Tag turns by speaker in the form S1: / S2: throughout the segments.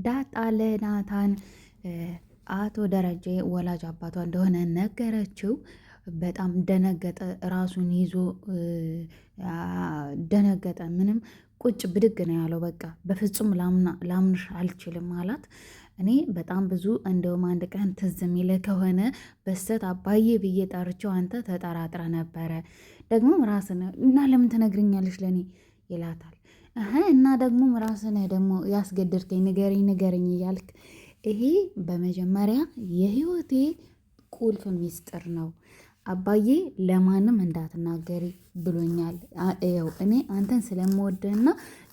S1: ዳጣ ለናታን አቶ ደረጀ ወላጅ አባቷ እንደሆነ ነገረችው። በጣም ደነገጠ። ራሱን ይዞ ደነገጠ። ምንም ቁጭ ብድግ ነው ያለው። በቃ በፍጹም ላምንሽ አልችልም አላት። እኔ በጣም ብዙ እንደውም አንድ ቀን ትዝ የሚልህ ከሆነ በስተት አባዬ ብዬ ጠርቼው አንተ ተጠራጥረ ነበረ። ደግሞም ራስን እና ለምን ትነግርኛለሽ ለእኔ ይላታል። እና ደግሞም ራስን ደግሞ ያስገድድከኝ ንገረኝ እያልክ ይሄ በመጀመሪያ የህይወቴ ቁልፍ ሚስጥር ነው። አባዬ ለማንም እንዳትናገሪ ብሎኛል። ይኸው እኔ አንተን ስለምወድህና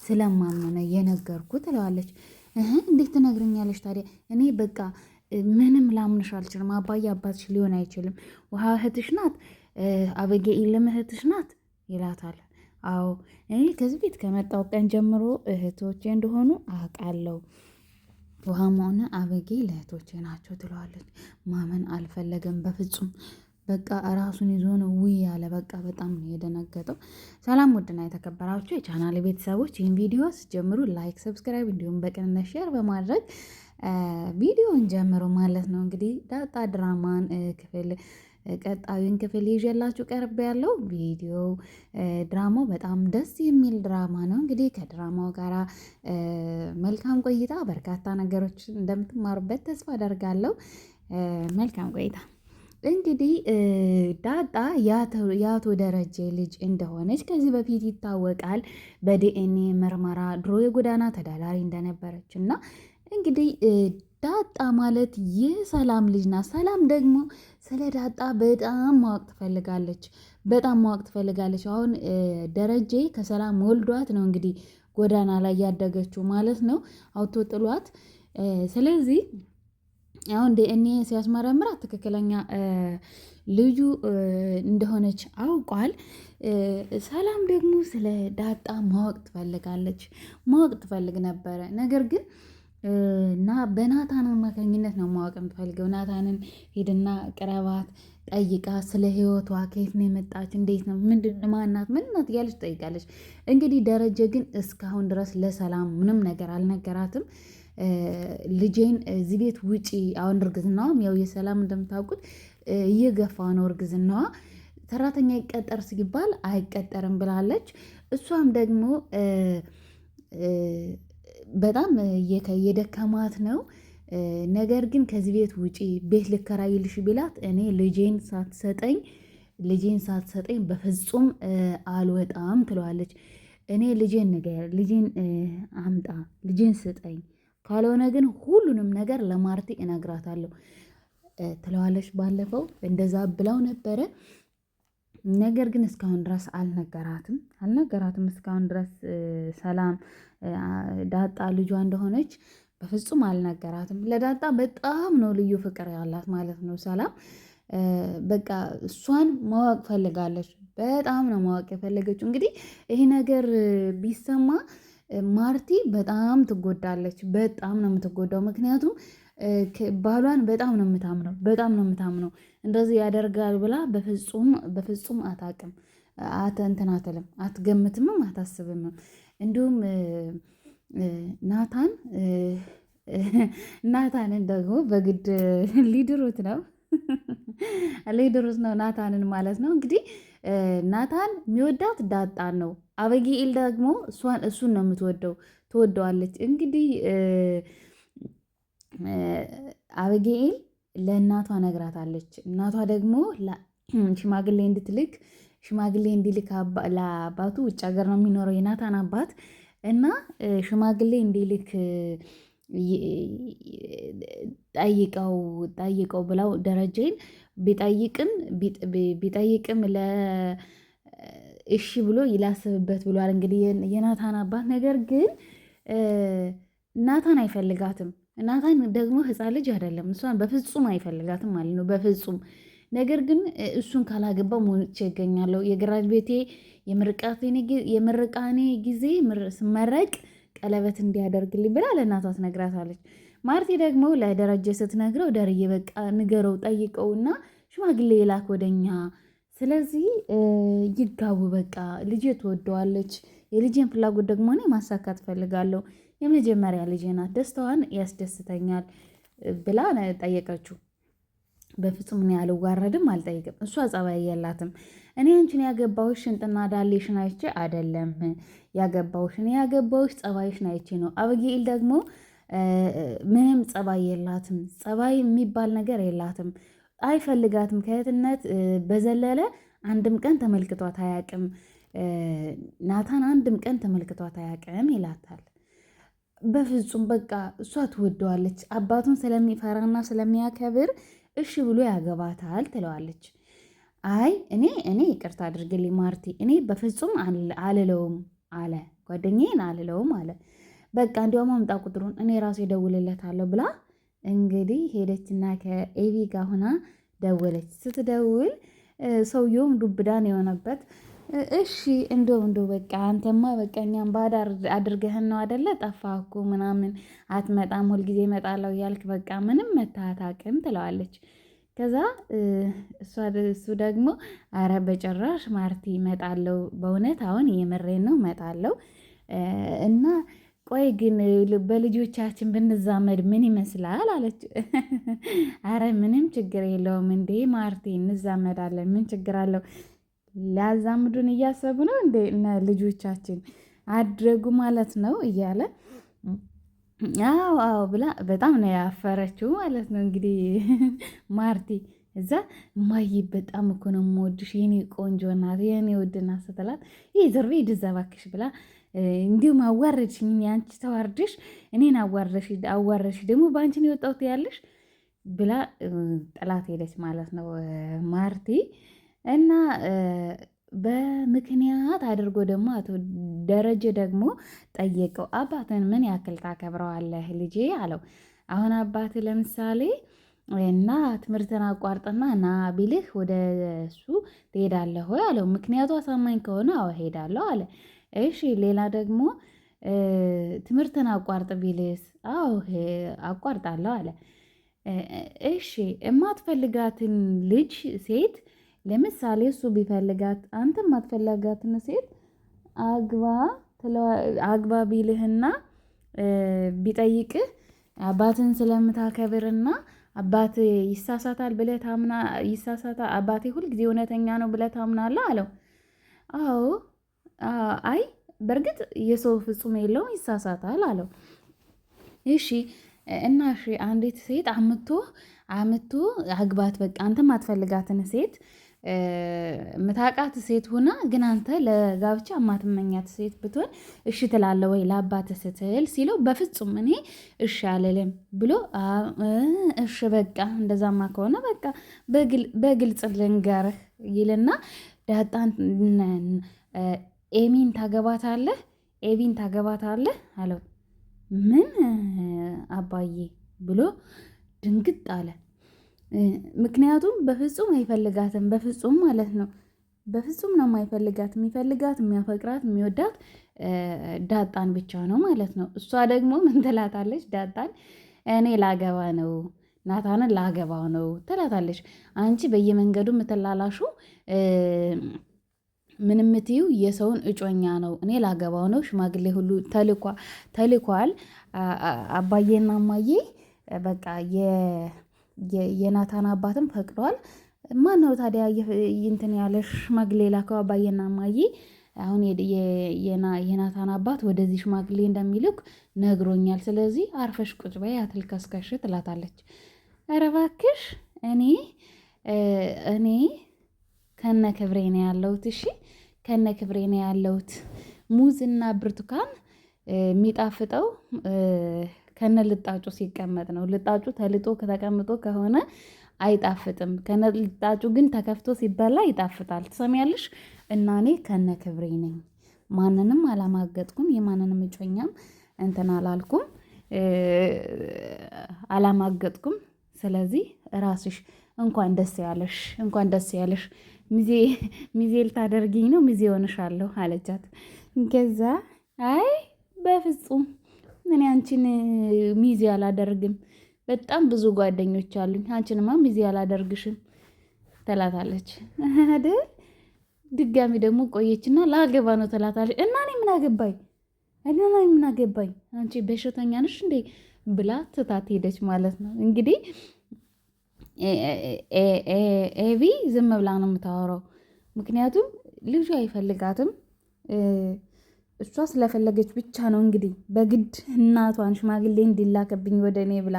S1: ስለማምነ የነገርኩ ትለዋለች። እንዴት ትነግረኛለች ታዲያ? እኔ በቃ ምንም ላምንሽ አልችልም። አባዬ አባትሽ ሊሆን አይችልም። ውሃ እህትሽ ናት፣ አበጌኢልም እህትሽ ናት ይላታል። አዎ እኔ ከዚህ ቤት ከመጣው ቀን ጀምሮ እህቶቼ እንደሆኑ አውቃለሁ። ውሃም ሆነ አበጌ ለእህቶቼ ናቸው ትለዋለች። ማመን አልፈለገም በፍጹም። በቃ ራሱን ይዞ ነው ውይ ያለ። በቃ በጣም ነው የደነገጠው። ሰላም ውድና የተከበራችሁ የቻናል ቤተሰቦች ይህን ቪዲዮ ስጀምሩ ላይክ፣ ሰብስክራይብ እንዲሁም በቅንነት ሼር በማድረግ ቪዲዮን ጀምሮ ማለት ነው። እንግዲህ ዳጣ ድራማን ቀጣዩን ክፍል ይዤላችሁ ቀርብ ያለው ቪዲዮ ድራማው በጣም ደስ የሚል ድራማ ነው። እንግዲህ ከድራማው ጋር መልካም ቆይታ፣ በርካታ ነገሮች እንደምትማሩበት ተስፋ አደርጋለሁ። መልካም ቆይታ። እንግዲህ ዳጣ የአቶ ደረጀ ልጅ እንደሆነች ከዚህ በፊት ይታወቃል። በዲኤንኤ ምርመራ ድሮ የጎዳና ተዳዳሪ እንደነበረች እና እንግዲህ ዳጣ ማለት የሰላም ልጅ ናት። ሰላም ደግሞ ስለ ዳጣ በጣም ማወቅ ትፈልጋለች። አሁን ደረጀ ከሰላም ወልዷት ነው እንግዲህ ጎዳና ላይ ያደገችው ማለት ነው፣ አውቶ ጥሏት። ስለዚህ አሁን ዲኤንኤ ሲያስመረምራት ትክክለኛ ልጁ እንደሆነች አውቋል። ሰላም ደግሞ ስለ ዳጣ ማወቅ ትፈልግ ነበረ። ነገር ግን እና በናታን አማካኝነት ነው ማወቅ የምትፈልገው። ናታንን ሄድና ቅረባት፣ ጠይቃ ስለ ህይወቷ፣ ከየት ነው የመጣች፣ እንዴት ነው፣ ማናት እያለች ትጠይቃለች። እንግዲህ ደረጀ ግን እስካሁን ድረስ ለሰላም ምንም ነገር አልነገራትም። ልጄን እዚህ ቤት ውጪ። አሁን እርግዝናዋም ያው የሰላም እንደምታውቁት እየገፋ ነው እርግዝናዋ። ሰራተኛ ይቀጠር ሲባል አይቀጠርም ብላለች። እሷም ደግሞ በጣም የደከማት ነው። ነገር ግን ከዚህ ቤት ውጪ፣ ቤት ልከራይልሽ ቢላት እኔ ልጄን ሳትሰጠኝ በፍጹም አልወጣም ትለዋለች። እኔ ልጄን አምጣ፣ ልጄን ስጠኝ፣ ካልሆነ ግን ሁሉንም ነገር ለማርቲ እነግራታለሁ ትለዋለች። ባለፈው እንደዛ ብላው ነበረ። ነገር ግን እስካሁን ድረስ አልነገራትም። እስካሁን ድረስ ሰላም ዳጣ ልጇ እንደሆነች በፍጹም አልነገራትም። ለዳጣ በጣም ነው ልዩ ፍቅር ያላት ማለት ነው ሰላም። በቃ እሷን ማወቅ ፈልጋለች። በጣም ነው ማወቅ የፈለገችው። እንግዲህ ይሄ ነገር ቢሰማ ማርቲ በጣም ትጎዳለች። በጣም ነው የምትጎዳው። ምክንያቱም ባሏን በጣም ነው የምታምነው። እንደዚህ ያደርጋል ብላ በፍጹም አታውቅም። እንትን አትልም፣ አትገምትምም፣ አታስብምም። እንዲሁም ናታንን ደግሞ በግድ ሊድሩት ነው ናታንን ማለት ነው። እንግዲህ ናታን የሚወዳት ዳጣን ነው። አበጌኤል ደግሞ እሱን ነው ትወደዋለች። እንግዲህ አበጌኤል ለእናቷ ነግራታለች። እናቷ ደግሞ ሽማግሌ እንዲልክ ለአባቱ ውጭ ሀገር ነው የሚኖረው የናታን አባት እና ሽማግሌ እንዲልክ ጠይቀው ብለው ደረጀን ቢጠይቅም እሺ ብሎ ይላስብበት ብሏል። እንግዲህ የናታን አባት ነገር ግን ናታን አይፈልጋትም። ናታን ደግሞ ሕፃን ልጅ አይደለም፣ እሷን በፍጹም አይፈልጋትም ማለት ነው፣ በፍጹም። ነገር ግን እሱን ካላገባው ሞቼ ይገኛለሁ፣ የግራጅቤቴ የምርቃኔ ጊዜ ስመረቅ ቀለበት እንዲያደርግልኝ ብላ ለእናቷ ትነግራታለች። ማርቲ ደግሞ ለደረጀ ስትነግረው ደርዬ በቃ ንገረው፣ ጠይቀውና ሽማግሌ የላክ ወደኛ፣ ስለዚህ ይጋቡ፣ በቃ ልጄ ትወደዋለች፣ የልጄን ፍላጎት ደግሞ እኔ ማሳካት ፈልጋለሁ፣ የመጀመሪያ ልጄ ናት፣ ደስታዋን ያስደስተኛል ብላ ጠየቀችው። በፍጹም እኔ አልዋረድም አልጠይቅም። እሷ ጸባይ የላትም። እኔ አንቺን ያገባሁሽ ሽንጥና ዳሌሽን አይቼ አይደለም ያገባሁሽ፣ እኔ ያገባሁሽ ጸባይሽን አይቼ ነው። አበጌል ደግሞ ምንም ጸባይ የላትም። ጸባይ የሚባል ነገር የላትም። አይፈልጋትም። ከእህትነት በዘለለ አንድም ቀን ተመልክቷት አያውቅም። ናታን አንድም ቀን ተመልክቷት አያውቅም ይላታል። በፍጹም በቃ እሷ ትወደዋለች። አባቱን ስለሚፈራና ስለሚያከብር እሺ ብሎ ያገባታል ትለዋለች። አይ እኔ ይቅርታ አድርግልኝ ማርቲ፣ እኔ በፍጹም አልለውም አለ። ጓደኛዬን አልለውም አለ። በቃ እንዲያውም አምጣ ቁጥሩን እኔ ራሴ እደውልለታለሁ ብላ እንግዲህ ሄደችና ከኤቪ ጋር ሆና ደወለች። ስትደውል ሰውየውም ዱብዳን የሆነበት እሺ እንደው በቃ አንተማ በቃ እኛም ባዳ አድርገህን ነው አደለ? ጠፋህ እኮ ምናምን አትመጣም፣ ሁልጊዜ እመጣለሁ እያልክ በቃ ምንም መታታቅም ትለዋለች። ከዛ እሱ ደግሞ አረ በጭራሽ ማርቲ እመጣለሁ፣ በእውነት አሁን የምሬን ነው እመጣለሁ እና ቆይ ግን በልጆቻችን ብንዛመድ ምን ይመስላል አለች። አረ ምንም ችግር የለውም እንዴ ማርቲ እንዛመዳለን፣ ምን ችግር አለው? ሊያዛምዱን እያሰቡ ነው እንዴ እነ ልጆቻችን አድረጉ ማለት ነው እያለ አዎ ብላ በጣም ነው ያፈረችው ማለት ነው። እንግዲህ ማርቲ እዛ እማዬ በጣም እኮ ነው የምወድሽ የኔ ቆንጆ ናት የኔ ውድ ናት ስትላት ይህ ዝርቤ ድዘባክሽ ብላ እንዲሁም አዋረድሽኝ፣ አንቺ ተዋርድሽ እኔን አዋረድሽ ደግሞ በአንቺን የወጣሁት ያለሽ ብላ ጥላት ሄደች ማለት ነው ማርቲ። እና በምክንያት አድርጎ ደግሞ አቶ ደረጀ ደግሞ ጠየቀው። አባትን ምን ያክል ታከብረዋለህ ልጄ አለው። አሁን አባት ለምሳሌ እና ትምህርትን አቋርጥና ና ቢልህ ወደ እሱ ትሄዳለህ ወይ አለው። ምክንያቱ አሳማኝ ከሆነ አዎ ሄዳለሁ አለ። እሺ ሌላ ደግሞ ትምህርትን አቋርጥ ቢልስ? አዎ አቋርጣለሁ አለ። እሺ የማትፈልጋትን ልጅ ሴት ለምሳሌ እሱ ቢፈልጋት አንተ የማትፈልጋትን ሴት አግባ ቢልህና ቢጠይቅህ አባትን ስለምታከብርና አባት ይሳሳታል ብለህ አባቴ ሁልጊዜ እውነተኛ ነው ብለህ ታምናለህ አለው። አዎ አይ በእርግጥ የሰው ፍጹም የለውም ይሳሳታል አለው። እሺ እና እሺ አንዲት ሴት አምቶ አግባት፣ በቃ አንተ የማትፈልጋትን ሴት ምታቃት ሴት ሆና ግን አንተ ለጋብቻ የማትመኛት ሴት ብትሆን እሺ ትላለህ ወይ ለአባትህ ስትል ሲለው በፍጹም እኔ እሺ አልልም ብሎ እሺ በቃ እንደዛማ ከሆነ በቃ በግልጽ ልንገርህ ይልና ዳጣን ኤቪን ታገባታለህ አለው። ምን አባዬ ብሎ ድንግጥ አለ። ምክንያቱም በፍጹም አይፈልጋትም፣ በፍጹም ማለት ነው። በፍጹም ነው የማይፈልጋት። የሚፈልጋት የሚያፈቅራት የሚወዳት ዳጣን ብቻ ነው ማለት ነው። እሷ ደግሞ ምን ትላታለች? ዳጣን እኔ ላገባ ነው ናታንን ላገባው ነው ትላታለች። አንቺ በየመንገዱ የምትላላሹ ምን የምትዩ የሰውን እጮኛ ነው፣ እኔ ላገባው ነው፣ ሽማግሌ ሁሉ ተልኳል። አባዬና እማዬ በቃ የናታን አባትም ፈቅዷል። ማን ነው ታዲያ እንትን ያለ ሽማግሌ ላከው? አባዬና እማዬ አሁን የናታን አባት ወደዚህ ሽማግሌ እንደሚልክ ነግሮኛል። ስለዚህ አርፈሽ ቁጭ በይ አትልከስከሽ ትላታለች። ኧረ እባክሽ እኔ ከነ ክብሬ ነው ያለሁት። እሺ ከነ ክብሬ ነው ያለሁት። ሙዝና ብርቱካን የሚጣፍጠው ከነ ልጣጩ ሲቀመጥ ነው። ልጣጩ ተልጦ ከተቀምጦ ከሆነ አይጣፍጥም። ከነ ልጣጩ ግን ተከፍቶ ሲበላ ይጣፍጣል። ትሰሚያለሽ? እና እኔ ከነ ክብሬ ነኝ። ማንንም አላማገጥኩም። የማንንም እጮኛም እንትን አላማገጥኩም። ስለዚህ ራስሽ እንኳን ደስ ያለሽ ሚዜ ልታደርጊኝ ነው፣ ሚዜ ሆንሻለሁ አለቻት። ከዛ አይ በፍጹም እኔ አንቺን ሚዜ አላደርግም፣ በጣም ብዙ ጓደኞች አሉኝ፣ አንቺንማ ሚዜ አላደርግሽም ትላታለች አይደል። ድጋሚ ደግሞ ቆየችና ላገባ ነው ትላታለች። እና እኔ ምን አገባኝ እና ላይ ምን አገባኝ አንቺ በሽተኛ ነሽ እንዴ ብላ ትታት ሄደች ማለት ነው። እንግዲህ ኤቢ ዝም ብላ ነው የምታወራው። ምክንያቱም ልጁ አይፈልጋትም። እሷ ስለፈለገች ብቻ ነው እንግዲህ በግድ እናቷን ሽማግሌ እንዲላከብኝ ወደ እኔ ብላ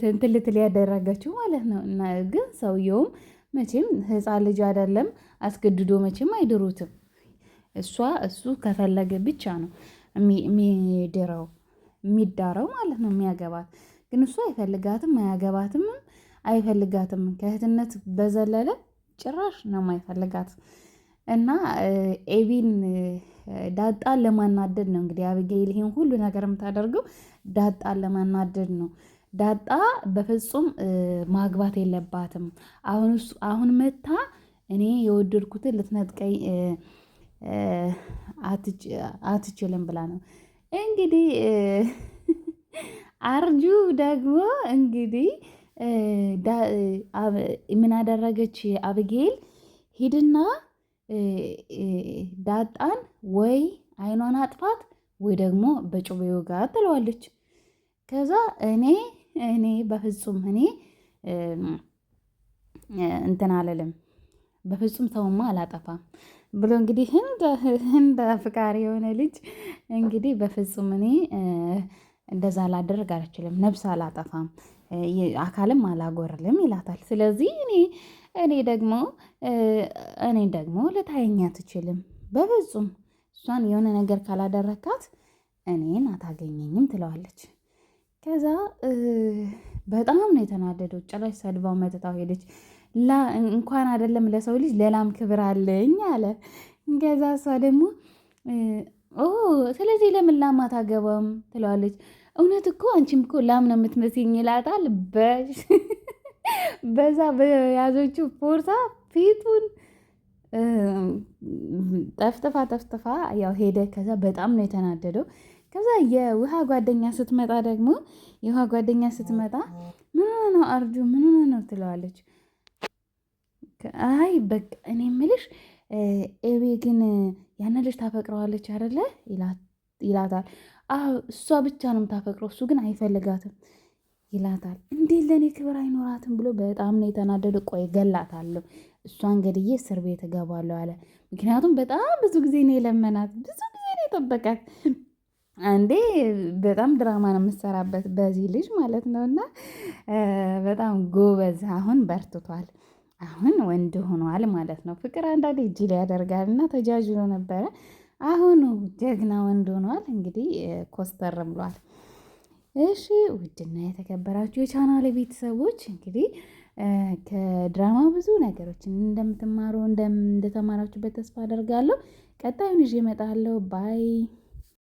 S1: እንትን ልትል ያደረገችው ማለት ነው። እና ግን ሰውየውም መቼም ሕፃን ልጅ አይደለም አስገድዶ መቼም አይድሩትም። እሱ ከፈለገ ብቻ ነው የሚዳረው ማለት ነው የሚያገባት። ግን እሱ አይፈልጋትም፣ አያገባትም፣ አይፈልጋትም። ከእህትነት በዘለለ ጭራሽ ነው የማይፈልጋት። እና ኤቢን ዳጣን ለማናደድ ነው እንግዲህ አቢጌል ይሄን ሁሉ ነገር የምታደርገው ዳጣን ለማናደድ ነው። ዳጣ በፍጹም ማግባት የለባትም። አሁን መታ እኔ የወደድኩትን ልትነጥቀኝ አትችልም ብላ ነው እንግዲህ። አርጁ ደግሞ እንግዲህ ምን አደረገች አቢጌል? ሂድና ዳጣን ወይ አይኗን አጥፋት ወይ ደግሞ በጩቤ ውጋት ትለዋለች። ከዛ እኔ በፍጹም እንትን አልልም፣ በፍጹም ሰውማ አላጠፋም ብሎ እንግዲህ እንደ አፍቃሪ የሆነ ልጅ እንግዲህ በፍጹም እንደዛ ላደርግ አልችልም፣ ነፍስ አላጠፋም፣ አካልም አላጎርልም ይላታል። ስለዚህ እኔ ደግሞ ልታየኝ አትችልም በፍጹም፣ እሷን የሆነ ነገር ካላደረካት እኔን አታገኘኝም ትለዋለች። ከዛ በጣም ነው የተናደደው። ጭራሽ ሰድባው መጥታው ሄደች። እንኳን አይደለም ለሰው ልጅ ለላም ክብር አለኝ አለ። ከዛ እሷ ደግሞ ስለዚህ ለምን ላም አታገባም ትለዋለች። እውነት እኮ አንቺም እኮ ላም ነው የምትመስኝ ይላታል። በዛ በያዘችው ፖርሳ ፊቱን ጠፍጥፋ ያው ሄደ። ከዛ በጣም ነው የተናደደው። ከዛ የውሃ ጓደኛ ስትመጣ ምን ነው አርጁ ምን ነው ትለዋለች። አይ በቃ እኔ የምልሽ ኤቤ ግን ያን ልጅ ታፈቅረዋለች አይደለ ይላታል። አዎ እሷ ብቻ ነው የምታፈቅረው፣ እሱ ግን አይፈልጋትም ይላታል። እንዴት ለእኔ ክብር አይኖራትም ብሎ በጣም ነው የተናደደ። ቆይ ገላታለሁ፣ እሷን ገድዬ እስር ቤት እገባለሁ አለ። ምክንያቱም በጣም ብዙ ጊዜ ነው የለመናት፣ ብዙ ጊዜ ነው የጠበቃት። አንዴ በጣም ድራማ ነው የምትሰራበት በዚህ ልጅ ማለት ነው። እና በጣም ጎበዝ፣ አሁን በርትቷል፣ አሁን ወንድ ሆኗል ማለት ነው። ፍቅር አንዳንዴ ጅል ያደርጋል እና ተጃጅሎ ነበረ። አሁኑ ጀግና ወንድ ሆኗል። እንግዲህ ኮስተር ብሏል። እሺ ውድና የተከበራችሁ የቻናሌ ቤተሰቦች እንግዲህ ከድራማው ብዙ ነገሮችን እንደምትማሩ እንደተማራችሁበት ተስፋ አደርጋለሁ። ቀጣዩን ይዤ እመጣለሁ። ባይ